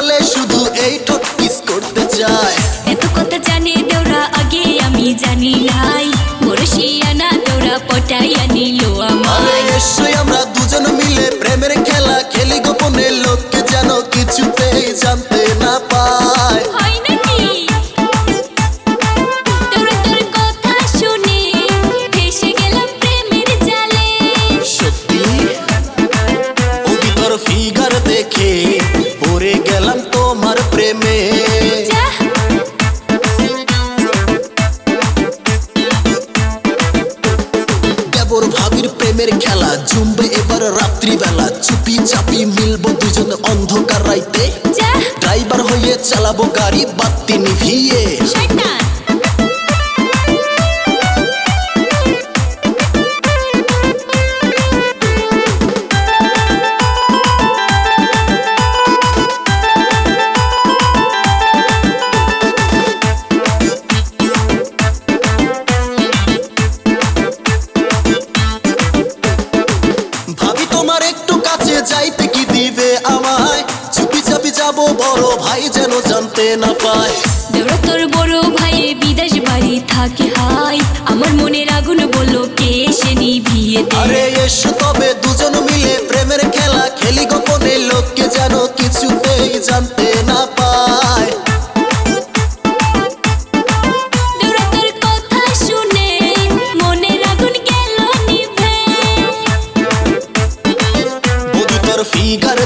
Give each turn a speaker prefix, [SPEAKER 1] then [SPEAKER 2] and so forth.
[SPEAKER 1] গালে শুধু এই ঠোঁট কিস করতে চায়।
[SPEAKER 2] এত কথা জানে দেওরা আগে আমি জানি নাই, বরশিয়ানা দেওরা পটাইয়া নিল আমায়।
[SPEAKER 1] এসই আমরা দুজন মিলে প্রেমের খেলা খেলি গোপনে, লোককে যেন কিছুতেই জানতে না পায়।
[SPEAKER 2] হয় নাকি দেওরা তোর কথা শুনে ফেসে গেলাম প্রেমের জালে।
[SPEAKER 1] সত্যি ওদি তোর ফিগার দেখে পড়ে গেলাম তোমার প্রেমে। দেবর ভাবির প্রেমের খেলা জমবে এবার রাত্রিবেলা, চুপি চাপি মিলবো দুজন অন্ধকার রাইতে, ড্রাইভার হয়ে চালাবো গাড়ি বাতি নিভিয়ে। ভাবি তোমার একটু কাছে যাইতে কি দিবে আমায়, চুপি চাপি যাবো বড় ভাই যেন জানতে না পায়।
[SPEAKER 2] দেওরা তোর বড় ভাই বিদেশ বাড়ি থাকে হাই, আমার মনের আগুন বললো কে এসে নিভিয়ে দে।
[SPEAKER 1] আরে এসো তবে দুজন মিলে প্রেমের খেলা খেলি গোপনে, লোককে যেন কিছুতেই জানতে না পায়।
[SPEAKER 2] দেওরা তোর কথা শুনে মনের আগুন গেল নিভে।
[SPEAKER 1] বধু তোর ফিগার